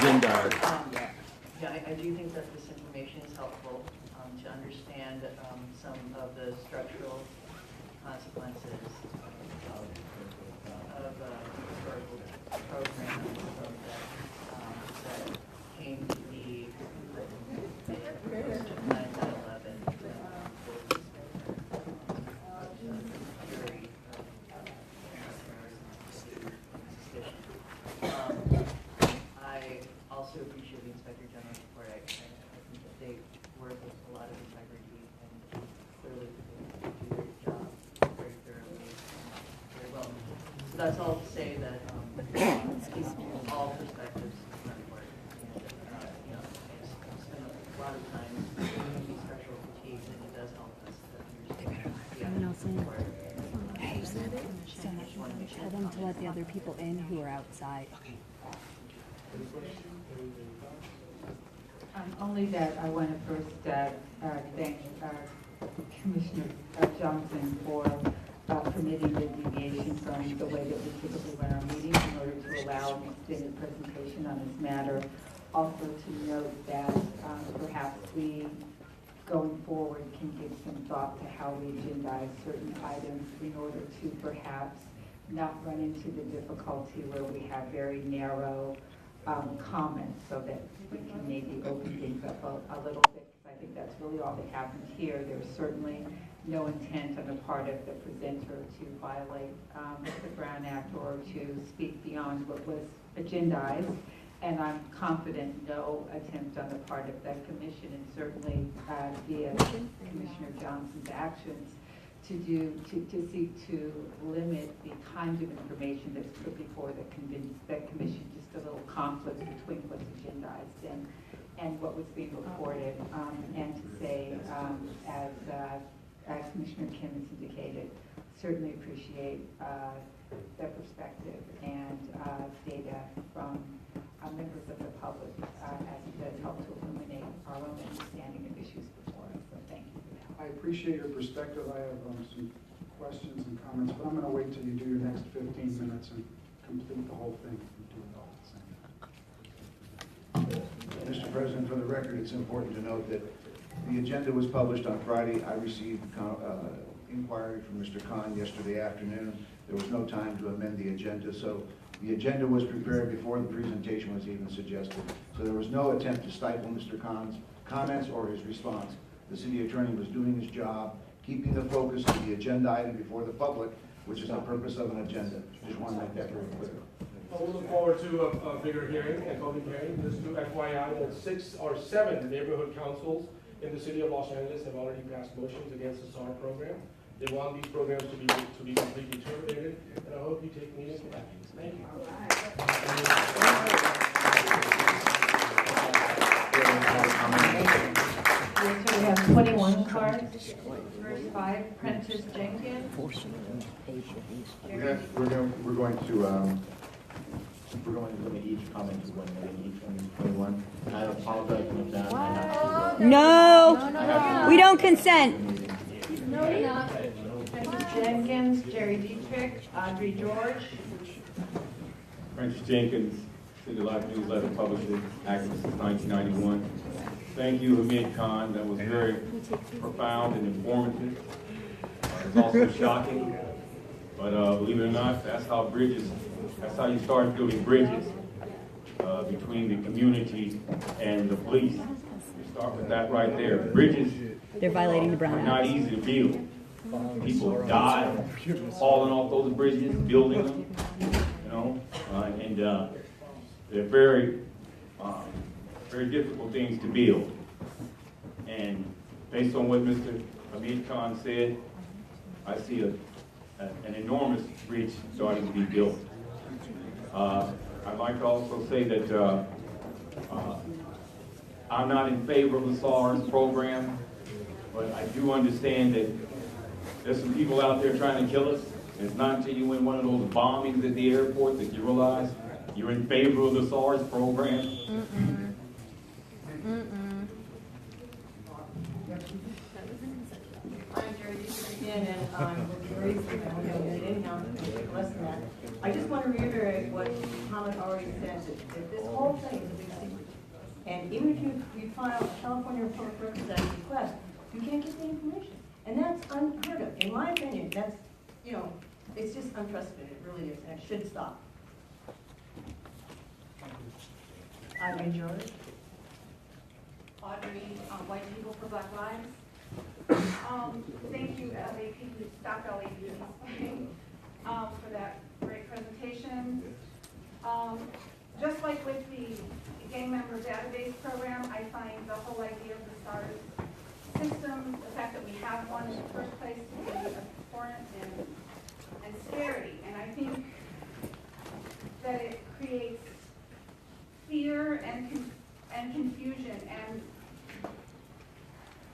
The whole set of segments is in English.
agenda. Yeah, I do think that this information is helpful to understand some of the structural consequences of historical programs that came to be post 9/11. Very suspicion. I also appreciate the Inspector General's report. I think that they work with a lot of integrity and clearly they do their job very thoroughly and very well. So that's all to say that all perspectives are important. And, you know, I spend a lot of time in these structural critiques and it does help us to understand the report. Tell them to let the other people in who are outside. Only that I want to first thank Commissioner Johnson for permitting the deviation from the way that we typically run our meetings in order to allow an extended presentation on this matter. Also to note that perhaps we, going forward, can give some thought to how we agendize certain items in order to perhaps not run into the difficulty where we have very narrow comments, so that we can maybe open things up a little bit. I think that's really all that happened here. There's certainly no intent on the part of the presenter to violate the Brown Act or to speak beyond what was agendized. And I'm confident no attempt on the part of that commission, and certainly via Commissioner Johnson's actions, to seek to limit the kind of information that's put before that commission. Just a little conflict between what's agendized and what was being reported, and to say, as Commissioner Kim has indicated, certainly appreciate their perspective and data from members of the public, as it does help to illuminate our own understanding of issues before us. So thank you for that. I appreciate your perspective. I have some questions and comments, but I'm going to wait till you do your next 15 minutes and complete the whole thing and do it all at the same time. Mr. President, for the record, it's important to note that the agenda was published on Friday. I received inquiry from Mr. Khan yesterday afternoon. There was no time to amend the agenda, so the agenda was prepared before the presentation was even suggested. So there was no attempt to stifle Mr. Khan's comments or his response. The city attorney was doing his job, keeping the focus of the agenda item before the public, which is the purpose of an agenda. Just want to make that very clear. Well, we look forward to a bigger hearing and public hearing. Just to FYI that 6 or 7 neighborhood councils in the city of Los Angeles have already passed motions against the SAR program. They want these programs to be completely terminated, and I hope you take meaningful action. Thank you. We have 21 cards. First 5, Prentice Jenkins. We're going to limit each comment to 1 minute each on 21. I apologize in advance. I have to, No, we don't consent. No, you're not. Prentice Jenkins, Jerry Dietrich, Audrey George. Prentice Jenkins, City Life Newsletter publisher, activist since 1991. Thank you, Hamid Khan. That was very profound and informative. It was also shocking, but believe it or not, that's how you start building bridges between the community and the police. You start with that right there. Bridges, They're violating the Brown are Act. not easy to build. People die falling off those bridges, building them, you know, and they're very difficult things to build. And based on what Mr. Hamid Khan said, I see an enormous bridge starting to be built. I'd like to also say that I'm not in favor of the SARS program, but I do understand that there's some people out there trying to kill us. And it's not until you win one of those bombings at the airport that you realize you're in favor of the SARS program. I'm Jerry Dietrich again, and we'll be very less than that. I just want to reiterate what Hamid already said, that this whole thing is a big And even if you file a California Public Records Act request, you can't get the information. And that's unheard of. In my opinion, that's, it's just unprecedented. It really is, and it should stop. Audrey George. Audrey, White People for Black Lives. Thank you, LAPC, Stop LAPC, for that great presentation. Just like with the gang member database program, I find the whole idea of the SARS system, the fact that we have one in the first place, to be abhorrent and scary. And I think that it creates fear and confusion and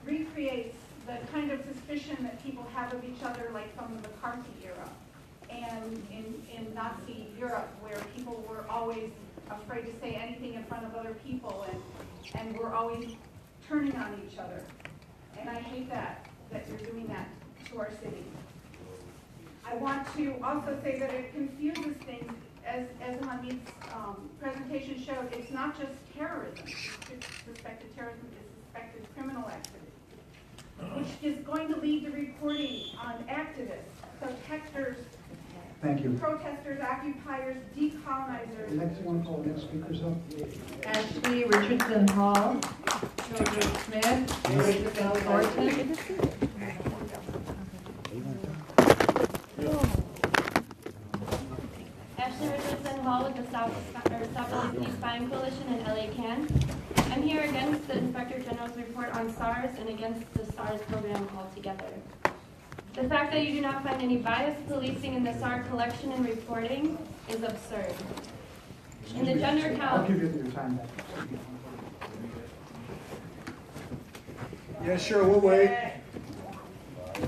recreates the kind of suspicion that people have of each other, like from the McCarthy era and in Nazi Europe, where people were always afraid to say anything in front of other people and were always turning on each other. And I hate that you're doing that to our city. I want to also say that it confuses things. As Hamid's presentation showed, it's not just terrorism. It's suspected terrorism, it's suspected criminal activity, which is going to lead to reporting on activists, protesters, Thank you. protesters, occupiers, decolonizers. Next, you want to call the next speakers up? Ashley Richardson Hall. Jojo Smith. Elizabeth Thornton. Ashley Richardson Hall with the South Spine Coalition in LA CAN. I'm here against the Inspector General's report on SARS and against the SARS program altogether. The fact that you do not find any biased policing in the SARS collection and reporting is absurd. In the gender count... I'll give you your time back. Yeah, sure, we'll wait.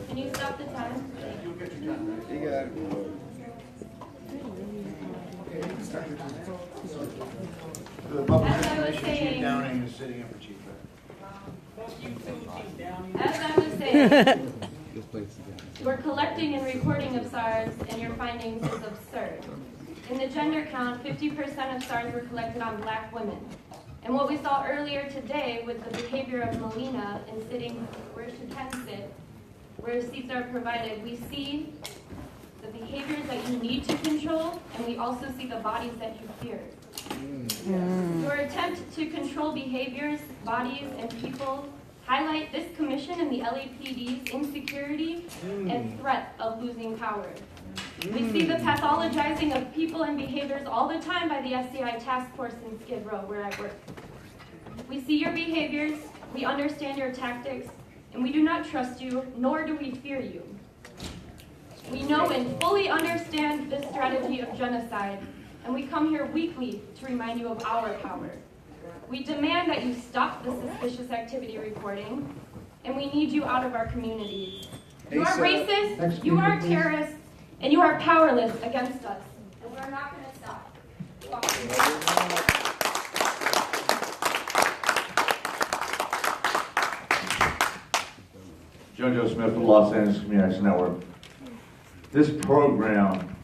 Can you stop the time? You'll get your time back. You got it. The public As I was information saying- Chief Downing is sitting in for Chief. As I was saying, we're collecting and reporting of SARS, and your findings is absurd. In the gender count, 50% of SARS were collected on black women. And what we saw earlier today with the behavior of Melina in sitting where she can sit, where seats are provided, we see the behaviors that you need to control, and we also see the bodies that you fear. Your attempt to control behaviors, bodies, and people highlight this commission and the LAPD's insecurity and threat of losing power. We see the pathologizing of people and behaviors all the time by the SCI task force in Skid Row, where I work. We see your behaviors, we understand your tactics, and we do not trust you, nor do we fear you. We know and fully understand this strategy of genocide, and we come here weekly to remind you of our power. We demand that you stop the suspicious activity reporting, and we need you out of our communities. You are racist, you are terrorists, and you are powerless against us, and we're not going to stop. Jojo Smith from Los Angeles Community Action Network. This program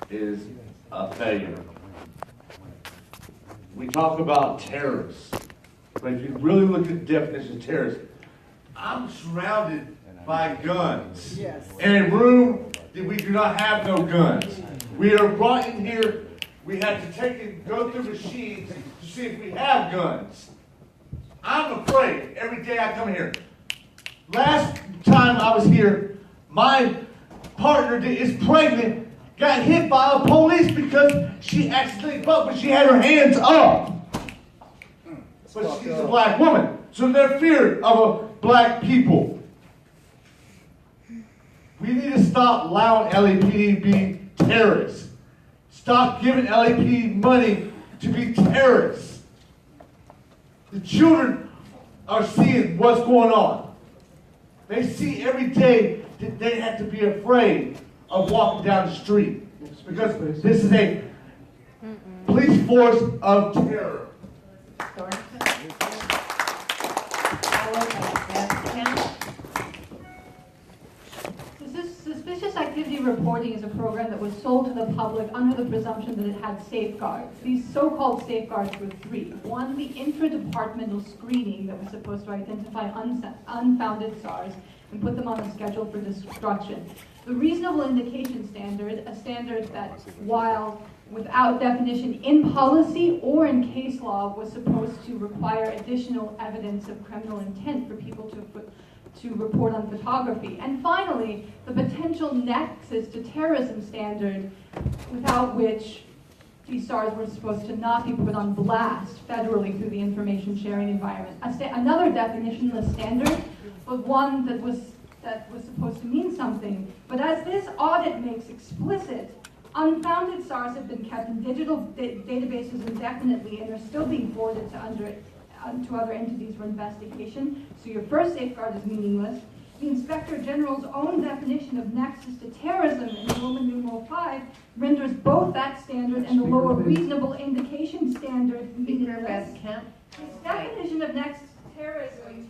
is a failure. We talk about terrorists, but if you really look at the definition of terrorists, I'm surrounded by guns in a room that we do not have no guns. We are brought in here, we have to take and go through machines to see if we have guns. I'm afraid every day I come here. Last time I was here, my partner that is pregnant got hit by a police because she accidentally bumped, but she had her hands up. But she's a black woman, so they're feared of black people. We need to stop allowing LAPD to be terrorists. Stop giving LAPD money to be terrorists. The children are seeing what's going on. They see every day that they have to be afraid of walking down the street because this is a police force of terror. Suspicious activity reporting is a program that was sold to the public under the presumption that it had safeguards. These so-called safeguards were three. One, the intradepartmental screening that was supposed to identify unfounded SARS and put them on a schedule for destruction. The reasonable indication standard, a standard that, while without definition in policy or in case law, was supposed to require additional evidence of criminal intent for people to report on photography. And finally, the potential nexus to terrorism standard, without which these SARs were supposed to not be put on blast federally through the information sharing environment. Another definitionless standard, but one that was supposed to mean something. But as this audit makes explicit, unfounded SARs have been kept in digital databases indefinitely, and they're still being forwarded to other entities for investigation. So your first safeguard is meaningless. The Inspector General's own definition of nexus to terrorism in Roman numeral 5 renders both that standard and the lower reasonable indication standard meaningless. Its definition of nexus to terrorism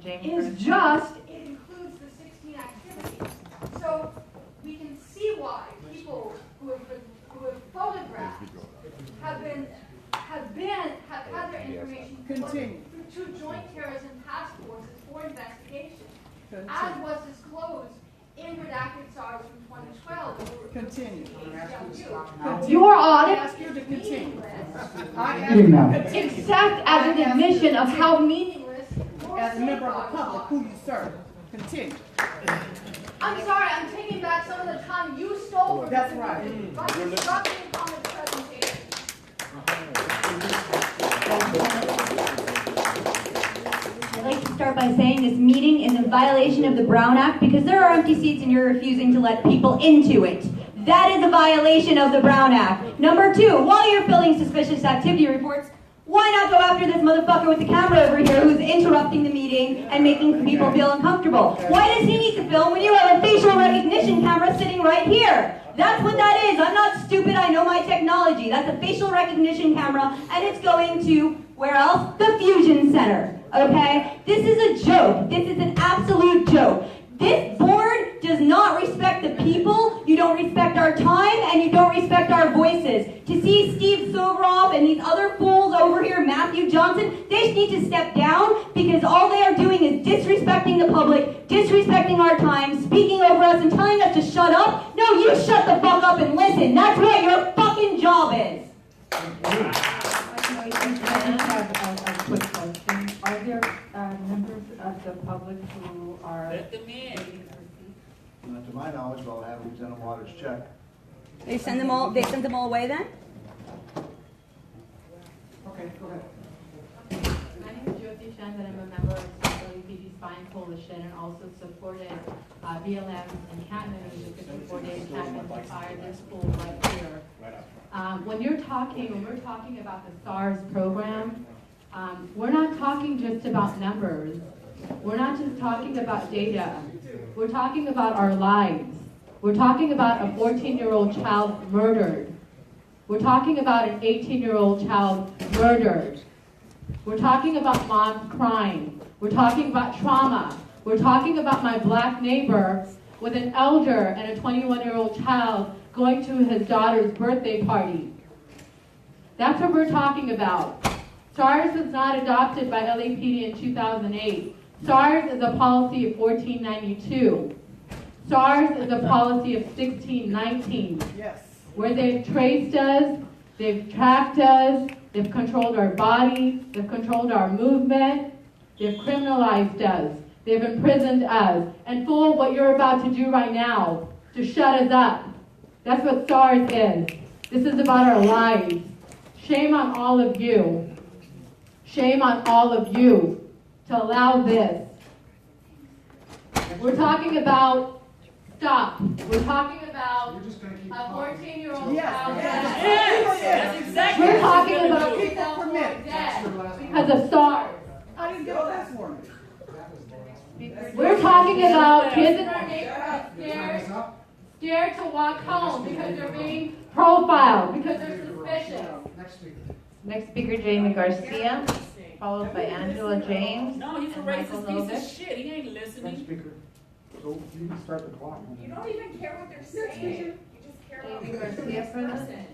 is just, it includes the 16 activities. So we can see why people who have photographed have had their information through two joint terrorism task forces for investigation, as was disclosed in redacted SARs from 2012. Continue. Your audit I ask you to continue. except as an admission of how meaningless your As a member of the safeguards public are. who you serve. Continue. I'm sorry, I'm taking back some of the time you stole from That's me right. by disrupting Thomas' presentation. I'd like to start by saying this meeting is in violation of the Brown Act because there are empty seats and you're refusing to let people into it. That is a violation of the Brown Act. Number two, while you're filling suspicious activity reports, why not go after this motherfucker with the camera over here who's interrupting the meeting and making people feel uncomfortable? Why does he need to film when you have a facial recognition camera sitting right here? That's what that is. I'm not stupid. I know my technology. That's a facial recognition camera, and it's going to, where else? The Fusion Center. Okay? This is a joke. This is an absolute joke. This board does not respect the people, you don't respect our time, and you don't respect our voices. To see Steve Soveroff and these other fools over here, Matthew Johnson, they just need to step down because all they are doing is disrespecting the public, disrespecting our time, speaking over us and telling us to shut up. No, you shut the fuck up and listen. That's what your fucking job is. I have a quick question. Are there members of the public who are... Let them in. Not to my knowledge, but I'll have Lieutenant Waters check. They sent them all away then? Okay, go ahead. My name is Jyoti Chand, and I'm a member of the LAPC Spine Coalition and also supported BLM encampment and the 54-day encampment to fire this school right here. When we're talking about the SARS program, we're not talking just about numbers. We're not just talking about data. We're talking about our lives. We're talking about a 14-year-old child murdered. We're talking about an 18-year-old child murdered. We're talking about moms crying. We're talking about trauma. We're talking about my black neighbor with an elder and a 21-year-old child going to his daughter's birthday party. That's what we're talking about. SARS was not adopted by LAPD in 2008. SARS is a policy of 1492. SARS is a policy of 1619. Yes. Where they've traced us, they've tracked us, they've controlled our body, they've controlled our movement, they've criminalized us, they've imprisoned us, and full of what you're about to do right now, to shut us up. That's what SARS is. This is about our lives. Shame on all of you. Shame on all of you to allow this. We're talking about stop. We're talking about a 14-year-old child. Yes, exactly. We're talking about people who are dead because of SARS. I didn't get a last warning. We're talking about kids in our neighborhood scared to walk home because they're being profiled, because they're suspicious. Next speaker, Jamie Garcia, followed by Angela James. No, he's a and racist Michael piece of Novak. shit. He ain't listening. Next speaker. So you can start the clock. You don't even care what they're saying. You just care about the person.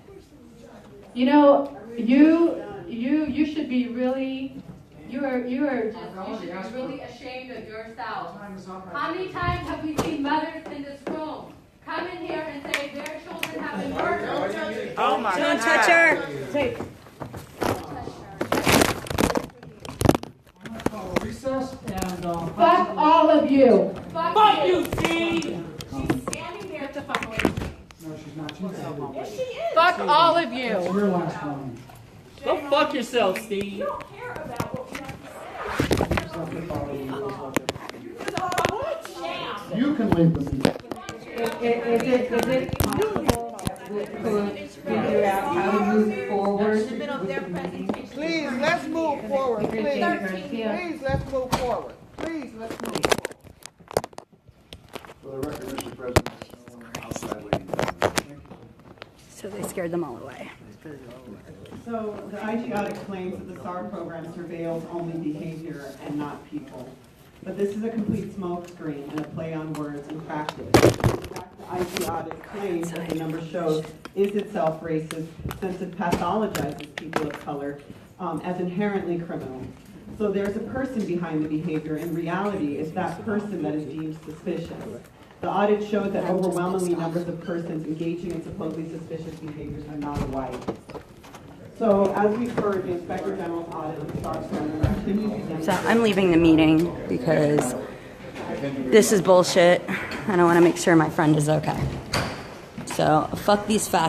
You know, you should be really, you should be really ashamed of yourself. How many times have we seen mothers in this room come in here and say their children have been murdered? Oh my God. Don't touch her. Recess and, Fuck all of you. Fuck you, Steve! She's standing there to fuck away from me. no, she's not. She's Yes, she is. Fuck all of It's you! your last one. Go fuck yourself, You Steve. don't care about what we have to say. Just let me follow you. Sham. You can leave the meeting. Is it possible that we could figure out how to move forward with the meeting? Please, let's move forward, please. Garcia. Please, let's move forward. Please, let's move forward. For the record, Mr. President, no one outside waiting. So they scared them all away. So the IG audit claims that the SAR program surveils only behavior and not people. But this is a complete smokescreen and a play on words in practice. In fact, the IG audit claims that the number shows is itself racist since it pathologizes people of color as inherently criminal. So there's a person behind the behavior. In reality, it's that person that is deemed suspicious. The audit showed that overwhelmingly numbers of persons engaging in supposedly suspicious behaviors are not white. So as we've heard, the Inspector General's audit of the SAR program continues to demonstrate. So I'm leaving the meeting because this is bullshit and I want to make sure my friend is okay. So fuck these facts.